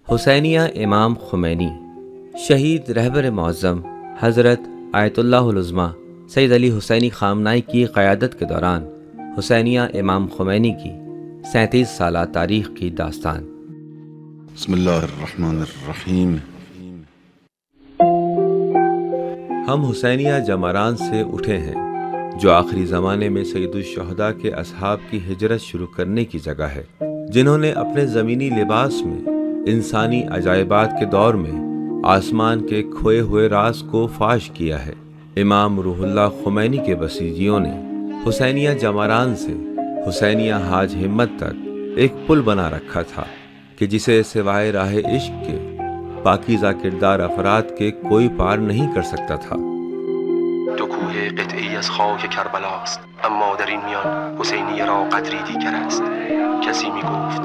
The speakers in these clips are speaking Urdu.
حسینیہ امام خمینی شہید رہبر معظم حضرت آیت اللہ العظمیٰ سید علی حسینی خامنائی کی قیادت کے دوران حسینیہ امام خمینی کی 37 سالہ تاریخ کی داستان۔ بسم اللہ الرحمن الرحیم۔ ہم حسینیہ جمران سے اٹھے ہیں، جو آخری زمانے میں سید الشہداء کے اصحاب کی ہجرت شروع کرنے کی جگہ ہے، جنہوں نے اپنے زمینی لباس میں انسانی عجائبات کے دور میں آسمان کے کھوئے ہوئے راز کو فاش کیا ہے۔ امام روح اللہ خمینی کے بسیجیوں نے حسینیہ جمران سے حسینیہ حاج ہمت تک ایک پل بنا رکھا تھا کہ جسے سوائے راہ عشق کے پاکیزہ کردار افراد کے کوئی پار نہیں کر سکتا تھا۔ دو کوه قطعی از خاک کربلاست، اما در این میان حسینیه را قدری دیگر است. کسی می گفت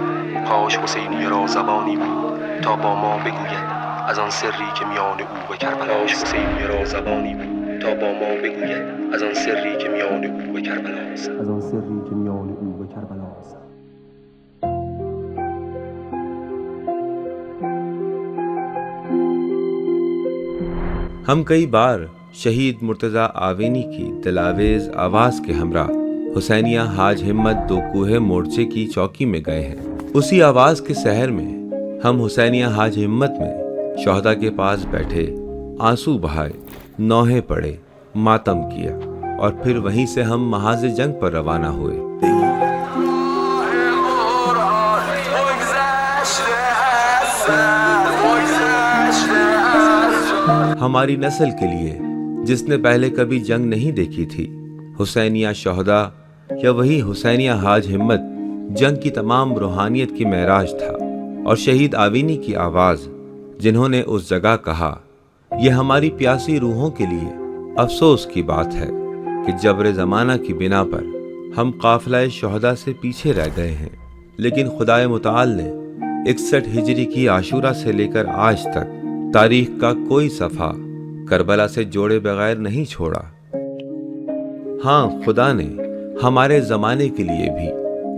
کاش حسینیه را زبانی بود تا با ما بگوید از آن سری که میان او و کربلاست. حسینیه را زبانی بود تا با ما بگوید از آن سری که میان او و کربلاست. از آن سری که میان او و کربلاست. ہم کئی بار شہید مرتضیٰ آوینی کی دلاویز آواز کے ہمراہ حسینیہ حاج ہمت دو کوہ مورچے کی چوکی میں گئے ہیں۔ اسی آواز کے سحر میں ہم حسینیہ حاج ہمت میں شہداء کے پاس بیٹھے، آنسو بہائے، نوحے پڑھے، ماتم کیا، اور پھر وہیں سے ہم محاذ جنگ پر روانہ ہوئے۔ ہماری نسل کے لیے جس نے پہلے کبھی جنگ نہیں دیکھی تھی، حسینیہ شہداء یا وہی حسینیہ حاج ہمت جنگ کی تمام روحانیت کی معراج تھا، اور شہید آوینی کی آواز جنہوں نے اس جگہ کہا، یہ ہماری پیاسی روحوں کے لیے افسوس کی بات ہے کہ جبر زمانہ کی بنا پر ہم قافلہ شہداء سے پیچھے رہ گئے ہیں، لیکن خدائے متعال نے 61 ہجری کی عاشورہ سے لے کر آج تک تاریخ کا کوئی صفحہ کربلا سے جوڑے بغیر نہیں چھوڑا۔ ہاں، خدا نے ہمارے زمانے کے لیے بھی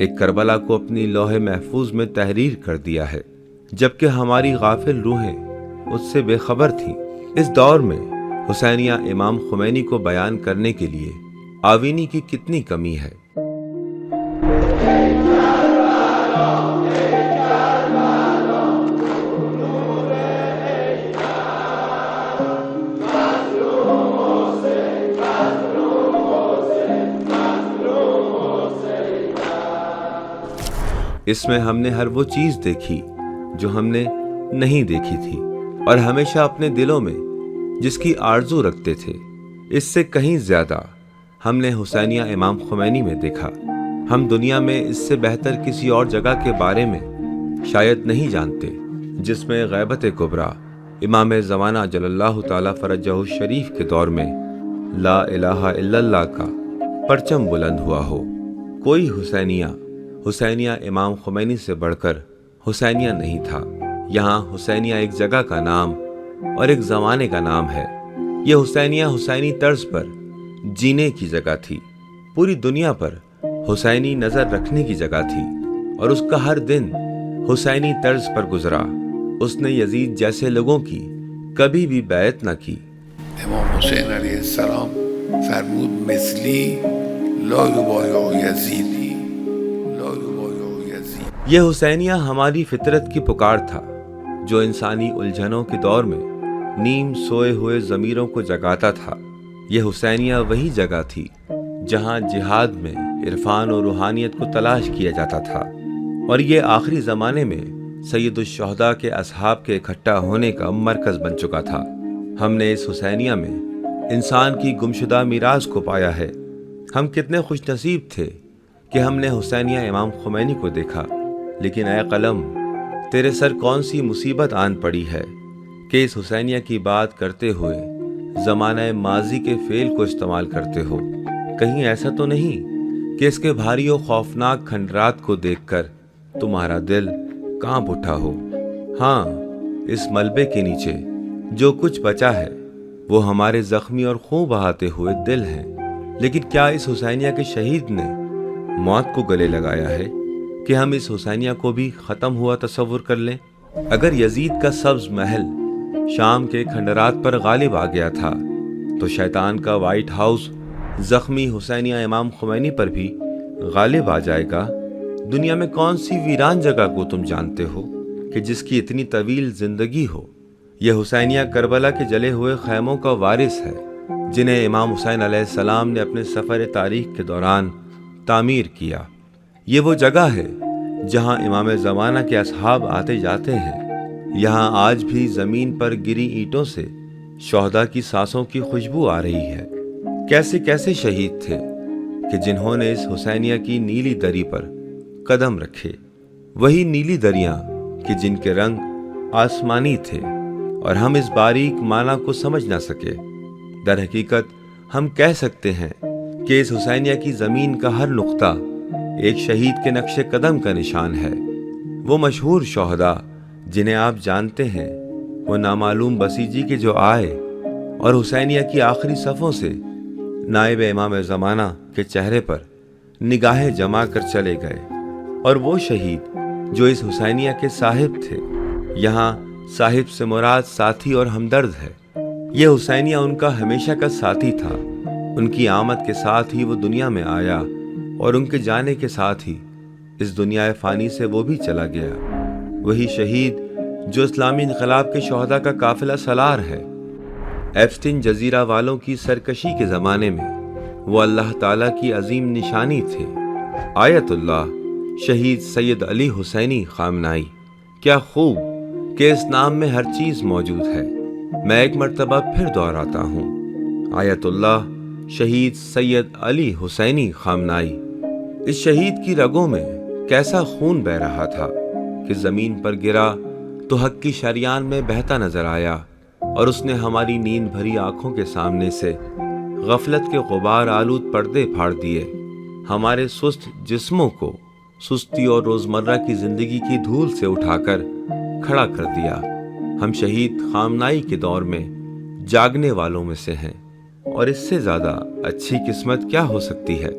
ایک کربلا کو اپنی لوح محفوظ میں تحریر کر دیا ہے، جبکہ ہماری غافل روحیں اس سے بے خبر تھیں۔ اس دور میں حسینیہ امام خمینی کو بیان کرنے کے لیے آوینی کی کتنی کمی ہے۔ اس میں ہم نے ہر وہ چیز دیکھی جو ہم نے نہیں دیکھی تھی، اور ہمیشہ اپنے دلوں میں جس کی آرزو رکھتے تھے۔ اس سے کہیں زیادہ ہم نے حسینیہ امام خمینی میں دیکھا۔ ہم دنیا میں اس سے بہتر کسی اور جگہ کے بارے میں شاید نہیں جانتے جس میں غیبت کبریٰ امام زمانہ جل اللہ تعالی فرجہ الشریف کے دور میں لا الہ الا اللہ کا پرچم بلند ہوا ہو۔ کوئی حسینیہ امام خمینی سے بڑھ کر حسینیہ نہیں تھا۔ یہاں حسینیہ ایک جگہ کا نام اور ایک زمانے کا نام ہے۔ یہ حسینیہ حسینی طرز پر جینے کی جگہ تھی۔ پوری دنیا پر حسینی نظر رکھنے کی جگہ تھی، اور اس کا ہر دن حسینی طرز پر گزرا۔ اس نے یزید جیسے لوگوں کی کبھی بھی بیعت نہ کی۔ امام حسین علیہ السلام فرمود مثلی لا یبایع یزیدی. یہ حسینیہ ہماری فطرت کی پکار تھا، جو انسانی الجھنوں کے دور میں نیم سوئے ہوئے ضمیروں کو جگاتا تھا۔ یہ حسینیہ وہی جگہ تھی جہاں جہاد میں عرفان و روحانیت کو تلاش کیا جاتا تھا، اور یہ آخری زمانے میں سید الشہداء کے اصحاب کے اکٹھا ہونے کا مرکز بن چکا تھا۔ ہم نے اس حسینیہ میں انسان کی گمشدہ میراث کو پایا ہے۔ ہم کتنے خوش نصیب تھے کہ ہم نے حسینیہ امام خمینی کو دیکھا، لیکن اے قلم، تیرے سر کون سی مصیبت آن پڑی ہے کہ اس حسینیہ کی بات کرتے ہوئے زمانہ ماضی کے فعل کو استعمال کرتے ہو؟ کہیں ایسا تو نہیں کہ اس کے بھاری و خوفناک کھنڈرات کو دیکھ کر تمہارا دل کانپ اٹھا ہو؟ ہاں، اس ملبے کے نیچے جو کچھ بچا ہے وہ ہمارے زخمی اور خون بہاتے ہوئے دل ہیں، لیکن کیا اس حسینیہ کے شہید نے موت کو گلے لگایا ہے کہ ہم اس حسینیہ کو بھی ختم ہوا تصور کر لیں؟ اگر یزید کا سبز محل شام کے کھنڈرات پر غالب آ گیا تھا تو شیطان کا وائٹ ہاؤس زخمی حسینیہ امام خمینی پر بھی غالب آ جائے گا۔ دنیا میں کون سی ویران جگہ کو تم جانتے ہو کہ جس کی اتنی طویل زندگی ہو؟ یہ حسینیہ کربلا کے جلے ہوئے خیموں کا وارث ہے جنہیں امام حسین علیہ السلام نے اپنے سفر تاریخ کے دوران تعمیر کیا۔ یہ وہ جگہ ہے جہاں امام زمانہ کے اصحاب آتے جاتے ہیں۔ یہاں آج بھی زمین پر گری اینٹوں سے شہداء کی سانسوں کی خوشبو آ رہی ہے۔ کیسے کیسے شہید تھے کہ جنہوں نے اس حسینیہ کی نیلی دری پر قدم رکھے، وہی نیلی دریاں کہ جن کے رنگ آسمانی تھے اور ہم اس باریک معنی کو سمجھ نہ سکے۔ در حقیقت ہم کہہ سکتے ہیں کہ اس حسینیہ کی زمین کا ہر نقطہ ایک شہید کے نقش قدم کا نشان ہے۔ وہ مشہور شہداء جنہیں آپ جانتے ہیں، وہ نامعلوم بسیجی کے جو آئے اور حسینیہ کی آخری صفوں سے نائب امام زمانہ کے چہرے پر نگاہیں جما کر چلے گئے، اور وہ شہید جو اس حسینیہ کے صاحب تھے۔ یہاں صاحب سے مراد ساتھی اور ہمدرد ہے۔ یہ حسینیہ ان کا ہمیشہ کا ساتھی تھا۔ ان کی آمد کے ساتھ ہی وہ دنیا میں آیا، اور ان کے جانے کے ساتھ ہی اس دنیا فانی سے وہ بھی چلا گیا۔ وہی شہید جو اسلامی انقلاب کے شہداء کا قافلہ سالار ہے۔ ایپسٹن جزیرہ والوں کی سرکشی کے زمانے میں وہ اللہ تعالیٰ کی عظیم نشانی تھے۔ آیت اللہ شہید سید علی حسینی خامنائی۔ کیا خوب کہ اس نام میں ہر چیز موجود ہے۔ میں ایک مرتبہ پھر دہراتا ہوں، آیت اللہ شہید سید علی حسینی خامنائی۔ اس شہید کی رگوں میں کیسا خون بہہ رہا تھا کہ زمین پر گرا تو حق کی شریان میں بہتا نظر آیا، اور اس نے ہماری نیند بھری آنکھوں کے سامنے سے غفلت کے غبار آلود پردے پھاڑ دیے، ہمارے سست جسموں کو سستی اور روزمرہ کی زندگی کی دھول سے اٹھا کر کھڑا کر دیا۔ ہم شہید خامنائی کے دور میں جاگنے والوں میں سے ہیں، اور اس سے زیادہ اچھی قسمت کیا ہو سکتی ہے؟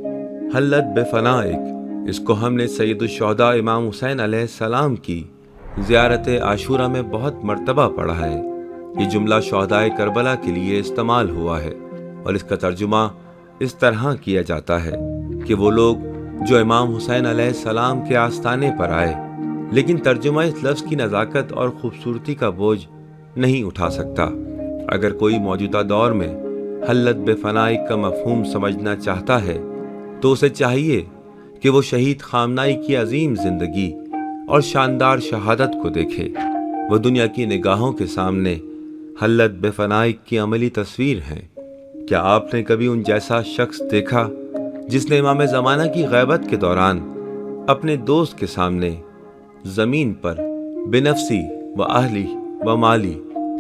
حلت بے فنائک، اس کو ہم نے سید الشہداء امام حسین علیہ السلام کی زیارت عاشورہ میں بہت مرتبہ پڑھا ہے۔ یہ جملہ شہداء کربلا کے لیے استعمال ہوا ہے، اور اس کا ترجمہ اس طرح کیا جاتا ہے کہ وہ لوگ جو امام حسین علیہ السلام کے آستانے پر آئے، لیکن ترجمہ اس لفظ کی نزاکت اور خوبصورتی کا بوجھ نہیں اٹھا سکتا۔ اگر کوئی موجودہ دور میں حلت بے فنائک کا مفہوم سمجھنا چاہتا ہے تو اسے چاہیے کہ وہ شہید خامنائی کی عظیم زندگی اور شاندار شہادت کو دیکھے۔ وہ دنیا کی نگاہوں کے سامنے حلت بے فنائک کی عملی تصویر ہے۔ کیا آپ نے کبھی ان جیسا شخص دیکھا جس نے امام زمانہ کی غیبت کے دوران اپنے دوست کے سامنے زمین پر بنفسی و اہلی و مالی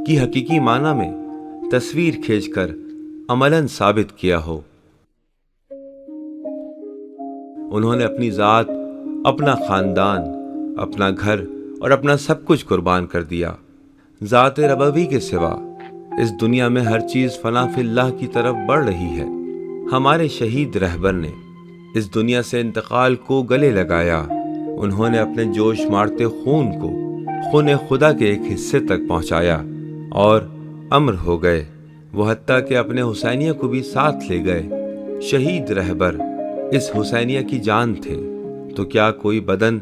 کی حقیقی معنی میں تصویر کھینچ کر عملاً ثابت کیا ہو؟ انہوں نے اپنی ذات، اپنا خاندان، اپنا گھر اور اپنا سب کچھ قربان کر دیا۔ ذات ربوی کے سوا اس دنیا میں ہر چیز فنا فی اللہ کی طرف بڑھ رہی ہے۔ ہمارے شہید رہبر نے اس دنیا سے انتقال کو گلے لگایا۔ انہوں نے اپنے جوش مارتے خون کو خون خدا کے ایک حصے تک پہنچایا اور امر ہو گئے۔ وہ حتیٰ کہ اپنے حسینیہ کو بھی ساتھ لے گئے۔ شہید رہبر اس حسینیہ کی جان تھے، تو کیا کوئی بدن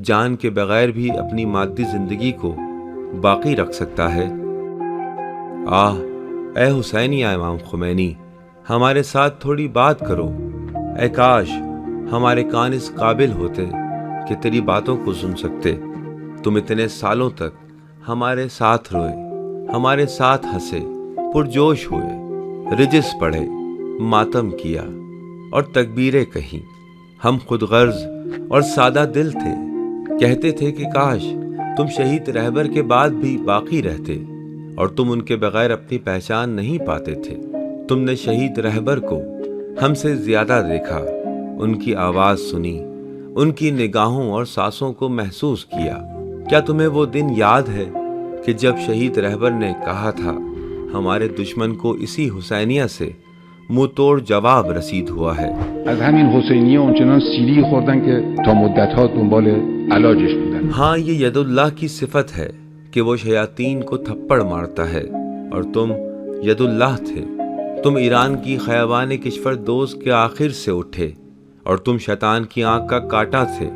جان کے بغیر بھی اپنی مادی زندگی کو باقی رکھ سکتا ہے؟ آہ اے حسینیہ امام خمینی، ہمارے ساتھ تھوڑی بات کرو۔ اے کاش ہمارے کان اس قابل ہوتے کہ تیری باتوں کو سن سکتے۔ تم اتنے سالوں تک ہمارے ساتھ روئے، ہمارے ساتھ ہنسے، پرجوش ہوئے، رجس پڑھے، ماتم کیا اور تکبیریں کہیں۔ ہم خود غرض اور سادہ دل تھے، کہتے تھے کہ کاش تم شہید رہبر کے بعد بھی باقی رہتے، اور تم ان کے بغیر اپنی پہچان نہیں پاتے تھے۔ تم نے شہید رہبر کو ہم سے زیادہ دیکھا، ان کی آواز سنی، ان کی نگاہوں اور سانسوں کو محسوس کیا۔ کیا تمہیں وہ دن یاد ہے کہ جب شہید رہبر نے کہا تھا ہمارے دشمن کو اسی حسینیہ سے منہ توڑ جواب رسید ہوا ہے۔ از همین حسینیه اونچنان سیلی خوردن که تا مدتها دنبال علاجش بودن. ہاں یہ ید اللہ کی صفت ہے کہ وہ شیاطین کو تھپڑ مارتا ہے، اور تم ید اللہ تھے۔ تم ایران کی خیابان کشور دوز کے آخر سے اٹھے، اور تم شیطان کی آنکھ کا کاٹا تھے۔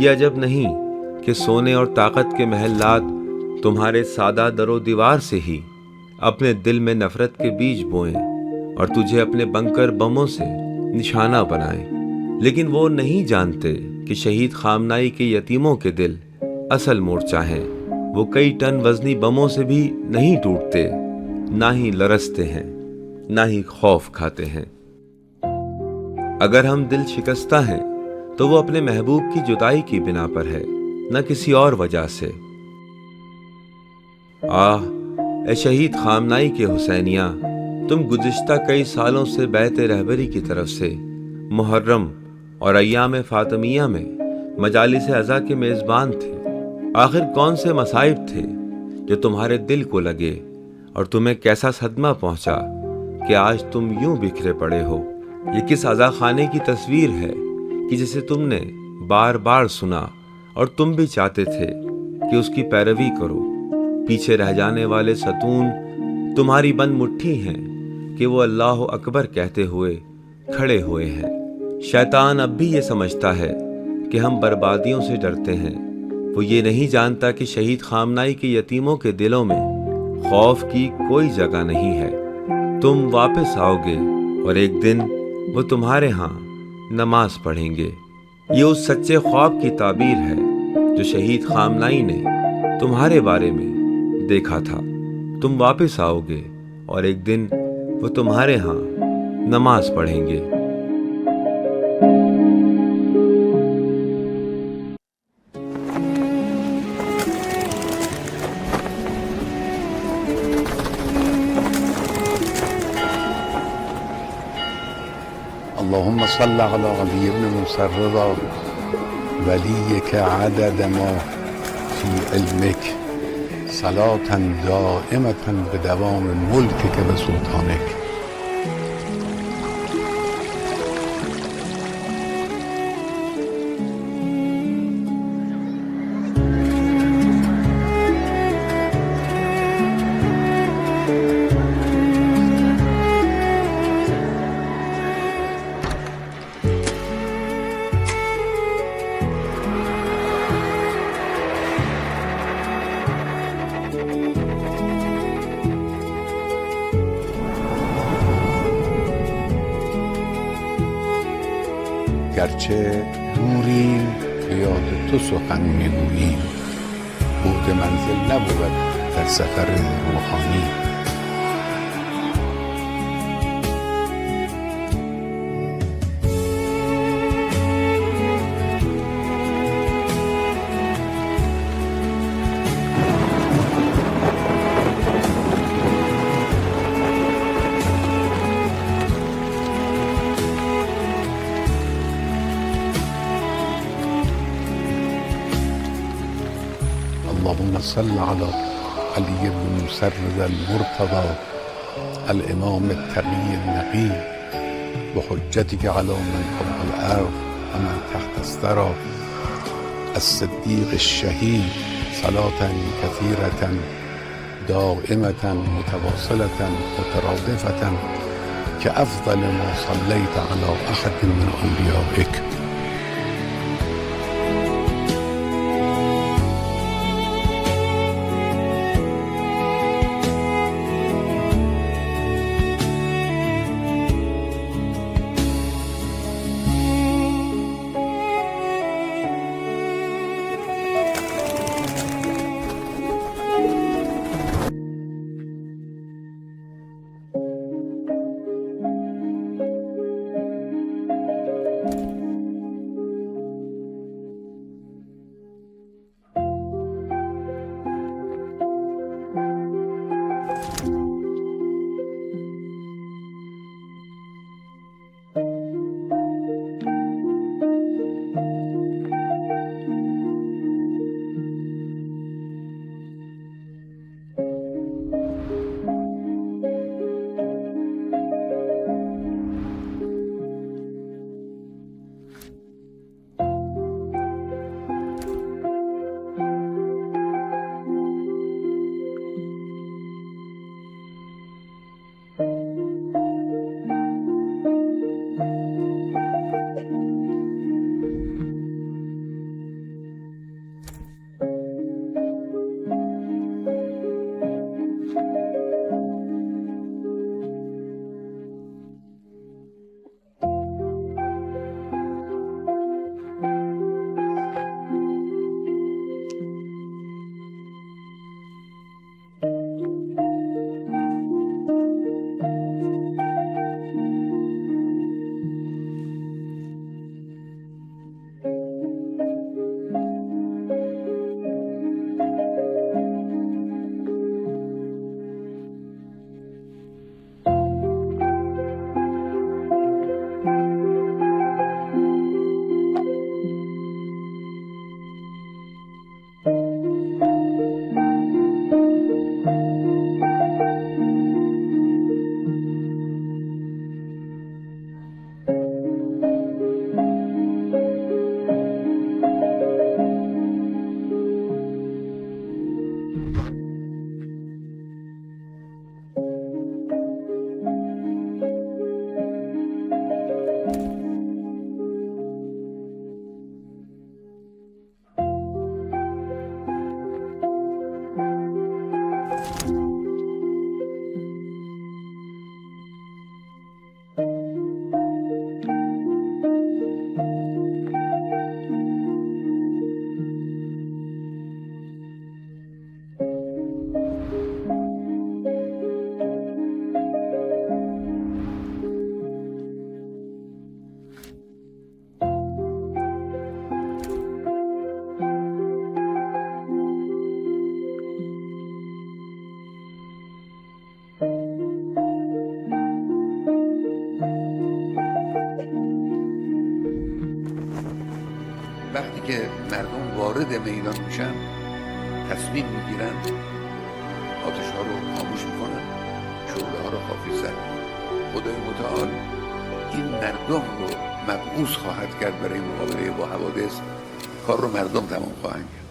یہ عجب نہیں کہ سونے اور طاقت کے محلات تمہارے سادہ در و دیوار سے ہی اپنے دل میں نفرت کے بیج بوئیں اور تجھے اپنے بنکر بموں سے نشانہ بنائیں۔ لیکن وہ نہیں جانتے کہ شہید خامنائی کے یتیموں کے دل اصل مورچہ ہیں۔ وہ کئی ٹن وزنی بموں سے بھی نہیں ٹوٹتے، نہ ہی لرزتے ہیں، نہ ہی خوف کھاتے ہیں۔ اگر ہم دل شکستہ ہیں تو وہ اپنے محبوب کی جدائی کی بنا پر ہے، نہ کسی اور وجہ سے۔ آہ اے شہید خامنائی کے حسینیہ، تم گزشتہ کئی سالوں سے بیت رہبری کی طرف سے محرم اور ایام فاطمیہ میں مجالس عزا کے میزبان تھے۔ آخر کون سے مصائب تھے جو تمہارے دل کو لگے، اور تمہیں کیسا صدمہ پہنچا کہ آج تم یوں بکھرے پڑے ہو؟ یہ کس عزا خانے کی تصویر ہے کہ جسے تم نے بار بار سنا اور تم بھی چاہتے تھے کہ اس کی پیروی کرو؟ پیچھے رہ جانے والے ستون تمہاری بند مٹھی ہیں کہ وہ اللہ اکبر کہتے ہوئے کھڑے ہوئے ہیں۔ شیطان اب بھی یہ سمجھتا ہے کہ ہم بربادیوں سے ڈرتے ہیں۔ وہ یہ نہیں جانتا کہ شہید خامنائی کے یتیموں کے دلوں میں خوف کی کوئی جگہ نہیں ہے۔ تم واپس آؤ گے اور ایک دن وہ تمہارے ہاں نماز پڑھیں گے۔ یہ اس سچے خواب کی تعبیر ہے جو شہید خامنائی نے تمہارے بارے میں دیکھا تھا۔ تم واپس آؤ گے اور ایک دن وہ تمہارے ہاں نماز پڑھیں گے۔ اللهم صل على علي بن موسى الرضا وليك عدد ما في علمك صلاة دائمة بدوام ملكك وسلطانك. گرچه دوریم به یاد تو سخن میگوییم، بعد منزل نبود در سفر روحانی. اللهم صل على علي بن موسى الرضا المرتضى الإمام التقي النقي وحجتك على من فوق الأرض ومن تحت الثرى الصديق الشهيد صلاة كثيرة دائمة متواصلة مترادفة كأفضل ما صليت على أحد من أوليائك. وقتی که مردم وارد میدان میشن تصمیم میگیرن آتش ها رو خاموش میکنن، شعله ها رو خافی زد. خدای متعال این مردم رو مبعوث خواهد کرد برای مقابله با حوادث. کار رو مردم تمام خواهند کرد.